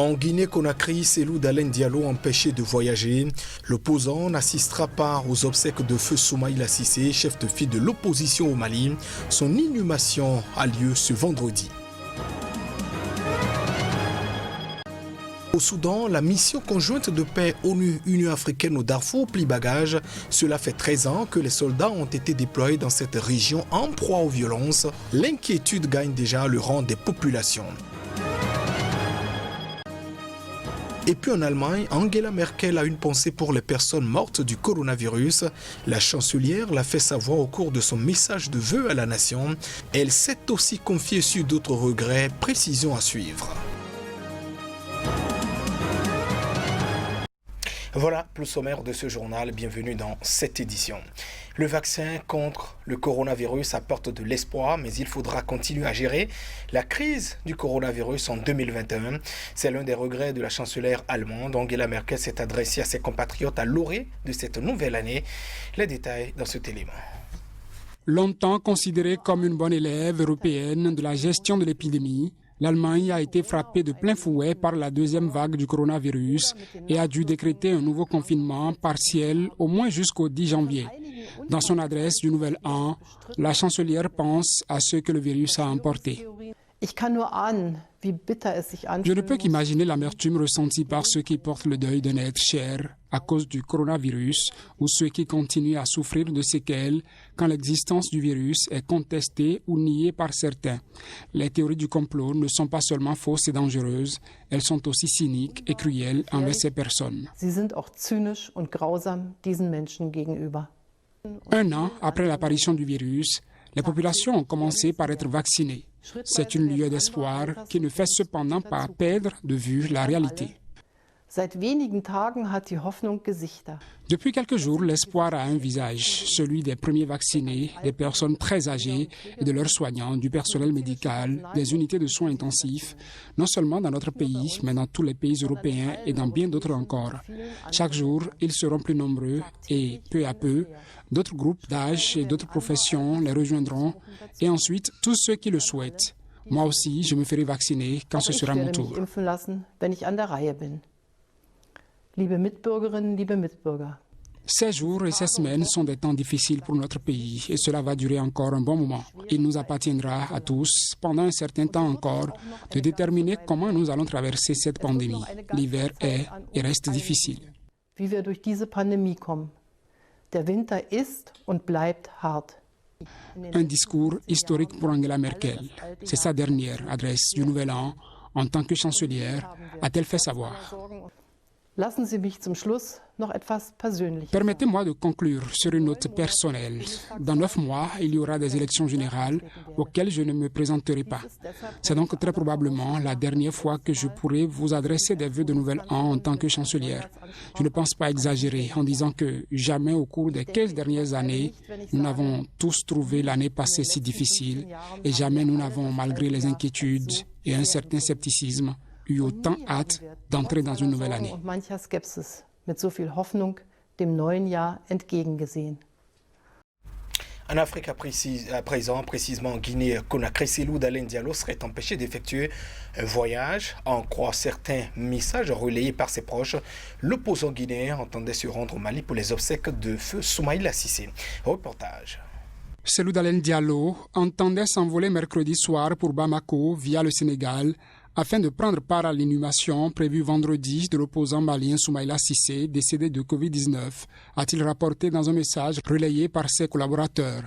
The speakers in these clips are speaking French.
En Guinée-Conakry, Cellou Dalein Diallo empêché de voyager. L'opposant n'assistera pas aux obsèques de feu Soumaïla Cissé, chef de file de l'opposition au Mali. Son inhumation a lieu ce vendredi. Au Soudan, la mission conjointe de paix ONU-Union africaine au Darfour plie bagage. Cela fait 13 ans que les soldats ont été déployés dans cette région en proie aux violences. L'inquiétude gagne déjà le rang des populations. Et puis en Allemagne, Angela Merkel a une pensée pour les personnes mortes du coronavirus. La chancelière l'a fait savoir au cours de son message de vœux à la nation. Elle s'est aussi confiée sur d'autres regrets. Précision à suivre. Voilà le sommaire de ce journal. Bienvenue dans cette édition. Le vaccin contre le coronavirus apporte de l'espoir, mais il faudra continuer à gérer la crise du coronavirus en 2021. C'est l'un des regrets de la chancelière allemande. Angela Merkel s'est adressée à ses compatriotes à l'orée de cette nouvelle année. Les détails dans cet élément. Longtemps considérée comme une bonne élève européenne de la gestion de l'épidémie, l'Allemagne a été frappée de plein fouet par la deuxième vague du coronavirus et a dû décréter un nouveau confinement partiel au moins jusqu'au 10 janvier. Dans son adresse du Nouvel An, la chancelière pense à ce que le virus a emporté. Je ne peux qu'imaginer l'amertume ressentie par ceux qui portent le deuil d'un être cher à cause du coronavirus ou ceux qui continuent à souffrir de séquelles quand l'existence du virus est contestée ou niée par certains. Les théories du complot ne sont pas seulement fausses et dangereuses, elles sont aussi cyniques et cruelles envers ces personnes. Un an après l'apparition du virus, les populations ont commencé par être vaccinées. C'est une lueur d'espoir qui ne fait cependant pas perdre de vue la réalité. Depuis quelques jours, l'espoir a un visage, celui des premiers vaccinés, des personnes très âgées et de leurs soignants, du personnel médical, des unités de soins intensifs, non seulement dans notre pays, mais dans tous les pays européens et dans bien d'autres encore. Chaque jour, ils seront plus nombreux et, peu à peu, d'autres groupes d'âge et d'autres professions les rejoindront et ensuite tous ceux qui le souhaitent. Moi aussi, je me ferai vacciner quand ce sera mon tour. Ces jours et ces semaines sont des temps difficiles pour notre pays et cela va durer encore un bon moment. Il nous appartiendra à tous, pendant un certain temps encore, de déterminer comment nous allons traverser cette pandémie. L'hiver est et reste difficile. Un discours historique pour Angela Merkel. C'est sa dernière adresse du Nouvel An en tant que chancelière, a-t-elle fait savoir. Permettez-moi de conclure sur une note personnelle. Dans 9 mois, il y aura des élections générales auxquelles je ne me présenterai pas. C'est donc très probablement la dernière fois que je pourrai vous adresser des vœux de Nouvel An en tant que chancelière. Je ne pense pas exagérer en disant que jamais au cours des 15 dernières années, nous n'avons tous trouvé l'année passée si difficile et jamais nous n'avons, malgré les inquiétudes et un certain scepticisme, eu autant hâte d'entrer dans une nouvelle année. En Afrique à présent, précisément en Guinée-Conakry, Cellou Dalein Diallo serait empêché d'effectuer un voyage. À en croire certains messages relayés par ses proches, l'opposant guinéen entendait se rendre au Mali pour les obsèques de feu Soumaïla Cissé. Reportage. Cellou Dalein Diallo entendait s'envoler mercredi soir pour Bamako via le Sénégal afin de prendre part à l'inhumation prévue vendredi de l'opposant malien Soumaïla Cissé, décédé de Covid-19, a-t-il rapporté dans un message relayé par ses collaborateurs.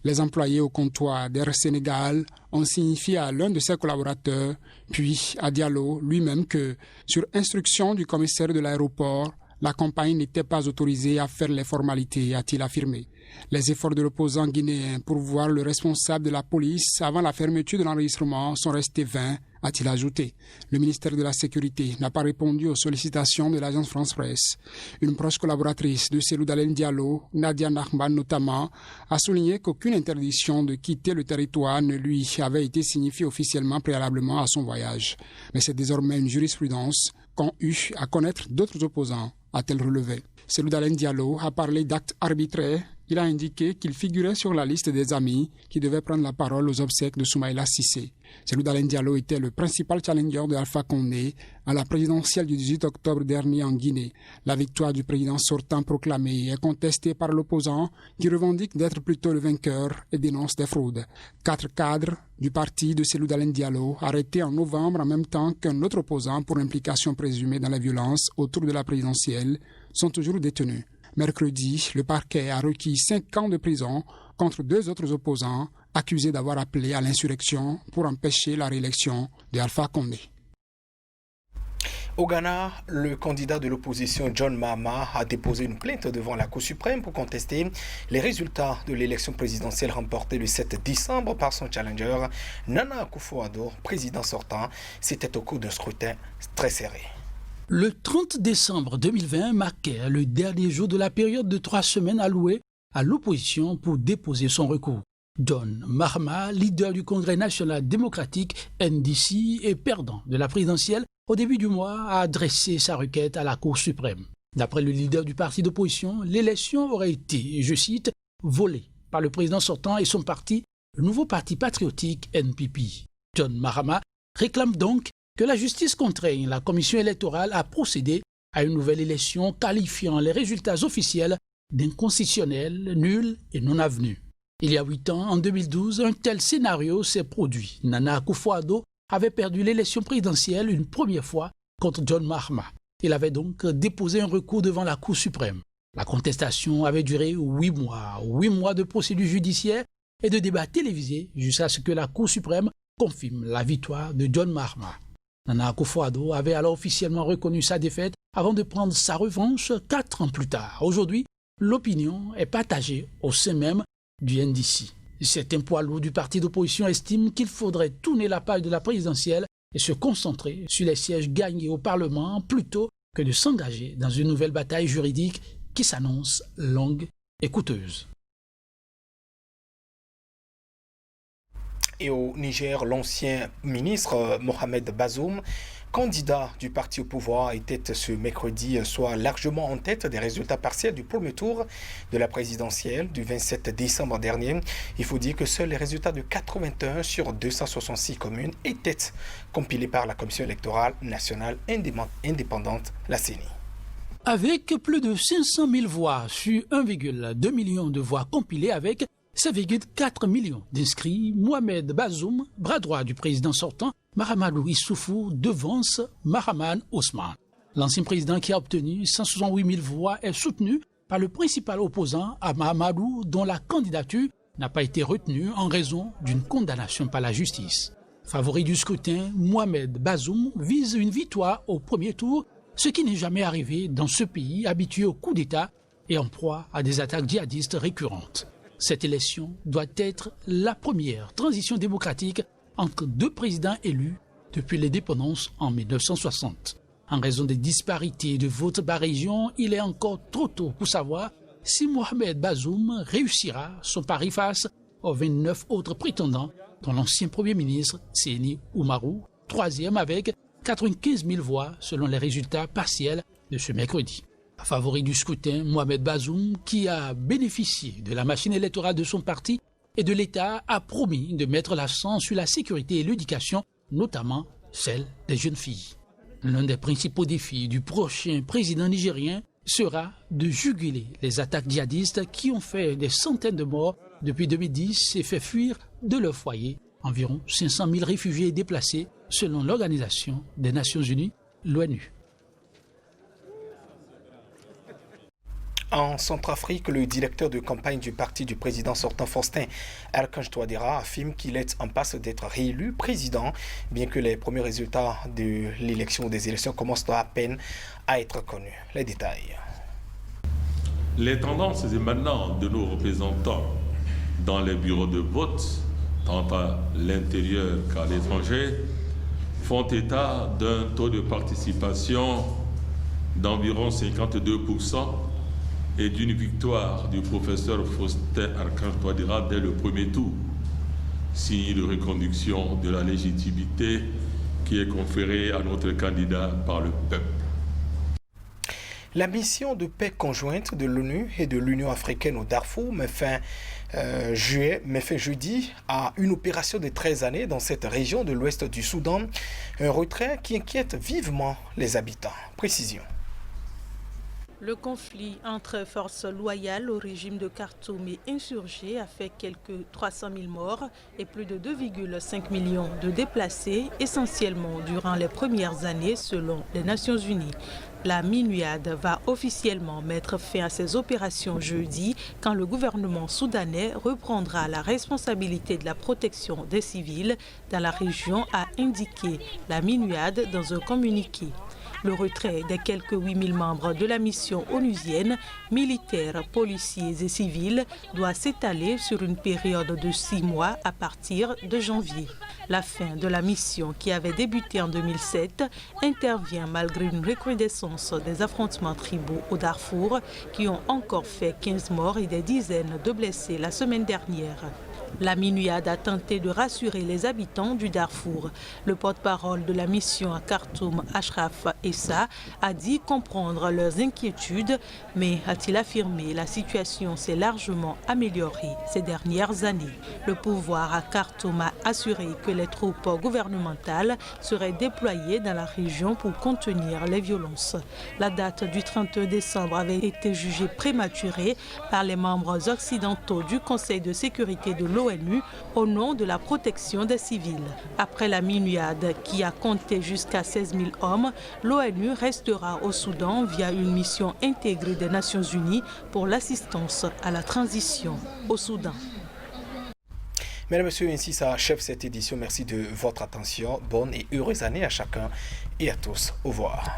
Les employés au comptoir d'Air Sénégal ont signifié à l'un de ses collaborateurs, puis à Diallo lui-même que, sur instruction du commissaire de l'aéroport, la compagnie n'était pas autorisée à faire les formalités, a-t-il affirmé. Les efforts de l'opposant guinéen pour voir le responsable de la police avant la fermeture de l'enregistrement sont restés vains, a-t-il ajouté. Le ministère de la Sécurité n'a pas répondu aux sollicitations de l'agence France-Presse. Une proche collaboratrice de Cellou Dalein Diallo, Nadia Nahman notamment, a souligné qu'aucune interdiction de quitter le territoire ne lui avait été signifiée officiellement préalablement à son voyage. Mais c'est désormais une jurisprudence qu'ont eu à connaître d'autres opposants, a-t-elle relevé. Cellou Dalein Diallo a parlé d'actes arbitraires Il a indiqué qu'il figurait sur la liste des amis qui devaient prendre la parole aux obsèques de Soumaïla Cissé. Cellou Dalein Diallo était le principal challenger de Alpha Condé à la présidentielle du 18 octobre dernier en Guinée. La victoire du président sortant proclamée est contestée par l'opposant qui revendique d'être plutôt le vainqueur et dénonce des fraudes. 4 cadres du parti de Cellou Dalein Diallo, arrêtés en novembre en même temps qu'un autre opposant pour implication présumée dans la violence autour de la présidentielle, sont toujours détenus. Mercredi, le parquet a requis 5 ans de prison contre 2 autres opposants accusés d'avoir appelé à l'insurrection pour empêcher la réélection d'Alpha Condé. Au Ghana, le candidat de l'opposition John Mahama a déposé une plainte devant la Cour suprême pour contester les résultats de l'élection présidentielle remportée le 7 décembre par son challenger Nana Akufo-Addo, président sortant. C'était au cours d'un scrutin très serré. Le 30 décembre 2020 marquait le dernier jour de la période de 3 semaines allouée à l'opposition pour déposer son recours. John Mahama, leader du Congrès national démocratique NDC et perdant de la présidentielle, au début du mois a adressé sa requête à la Cour suprême. D'après le leader du parti d'opposition, l'élection aurait été, je cite, volée par le président sortant et son parti, le nouveau parti patriotique NPP. John Mahama réclame donc que la justice contraigne la commission électorale à procéder à une nouvelle élection qualifiant les résultats officiels d'inconstitutionnels, nuls et non avenus. Il y a 8 ans, en 2012, un tel scénario s'est produit. Nana Akufo-Addo avait perdu l'élection présidentielle une première fois contre John Mahama. Il avait donc déposé un recours devant la Cour suprême. La contestation avait duré 8 mois. 8 mois de procédure judiciaire et de débats télévisés jusqu'à ce que la Cour suprême confirme la victoire de John Mahama. Nana Akufo-Addo avait alors officiellement reconnu sa défaite avant de prendre sa revanche 4 ans plus tard. Aujourd'hui, l'opinion est partagée au sein même du NDC. Certains poids lourds du parti d'opposition estiment qu'il faudrait tourner la page de la présidentielle et se concentrer sur les sièges gagnés au Parlement plutôt que de s'engager dans une nouvelle bataille juridique qui s'annonce longue et coûteuse. Et au Niger, l'ancien ministre Mohamed Bazoum, candidat du parti au pouvoir, était ce mercredi soir largement en tête des résultats partiels du premier tour de la présidentielle du 27 décembre dernier. Il faut dire que seuls les résultats de 81 sur 266 communes étaient compilés par la Commission électorale nationale indépendante, la CENI. Avec plus de 500 000 voix sur 1,2 million de voix compilées avec 7,4 millions d'inscrits, Mohamed Bazoum, bras droit du président sortant, Mahamadou Issoufou, devance Mahaman Ousmane. L'ancien président qui a obtenu 168 000 voix est soutenu par le principal opposant à Mahamadou, dont la candidature n'a pas été retenue en raison d'une condamnation par la justice. Favori du scrutin, Mohamed Bazoum vise une victoire au premier tour, ce qui n'est jamais arrivé dans ce pays habitué au coup d'État et en proie à des attaques djihadistes récurrentes. Cette élection doit être la première transition démocratique entre 2 présidents élus depuis l'indépendance en 1960. En raison des disparités de vote par région, il est encore trop tôt pour savoir si Mohamed Bazoum réussira son pari face aux 29 autres prétendants, dont l'ancien Premier ministre Séni Oumarou, 3e avec 95 000 voix selon les résultats partiels de ce mercredi. Favori du scrutin, Mohamed Bazoum, qui a bénéficié de la machine électorale de son parti et de l'État, a promis de mettre l'accent sur la sécurité et l'éducation, notamment celle des jeunes filles. L'un des principaux défis du prochain président nigérien sera de juguler les attaques djihadistes qui ont fait des centaines de morts depuis 2010 et fait fuir de leur foyer environ 500 000 réfugiés et déplacés selon l'Organisation des Nations Unies, l'ONU. En Centrafrique, le directeur de campagne du parti du président sortant Faustin Archange Touadéra affirme qu'il est en passe d'être réélu président, bien que les premiers résultats de l'élection ou des élections commencent à peine à être connus. Les détails. Les tendances émanant de nos représentants dans les bureaux de vote, tant à l'intérieur qu'à l'étranger, font état d'un taux de participation d'environ 52%, et d'une victoire du professeur Faustin Archange Touadéra dès le premier tour, signe de reconduction de la légitimité qui est conférée à notre candidat par le peuple. La mission de paix conjointe de l'ONU et de l'Union africaine au Darfour met fin jeudi à une opération de 13 années dans cette région de l'ouest du Soudan. Un retrait qui inquiète vivement les habitants. Précision. Le conflit entre forces loyales au régime de Khartoum et insurgés a fait quelques 300 000 morts et plus de 2,5 millions de déplacés, essentiellement durant les premières années selon les Nations Unies. La MINUAD va officiellement mettre fin à ces opérations jeudi quand le gouvernement soudanais reprendra la responsabilité de la protection des civils dans la région, a indiqué la MINUAD dans un communiqué. Le retrait des quelques 8000 membres de la mission onusienne, militaires, policiers et civils, doit s'étaler sur une période de 6 mois à partir de janvier. La fin de la mission, qui avait débuté en 2007, intervient malgré une recrudescence des affrontements tribaux au Darfour, qui ont encore fait 15 morts et des dizaines de blessés la semaine dernière. La MINUAD a tenté de rassurer les habitants du Darfour. Le porte-parole de la mission à Khartoum, Ashraf Essa, a dit comprendre leurs inquiétudes, mais a-t-il affirmé, la situation s'est largement améliorée ces dernières années. Le pouvoir à Khartoum a assuré que les troupes gouvernementales seraient déployées dans la région pour contenir les violences. La date du 31 décembre avait été jugée prématurée par les membres occidentaux du Conseil de sécurité de l'ONU au nom de la protection des civils. Après la MINUAD, qui a compté jusqu'à 16 000 hommes, l'ONU restera au Soudan via une mission intégrée des Nations Unies pour l'assistance à la transition au Soudan. Mesdames et messieurs, ainsi s'achève cette édition. Merci de votre attention. Bonne et heureuse année à chacun et à tous. Au revoir.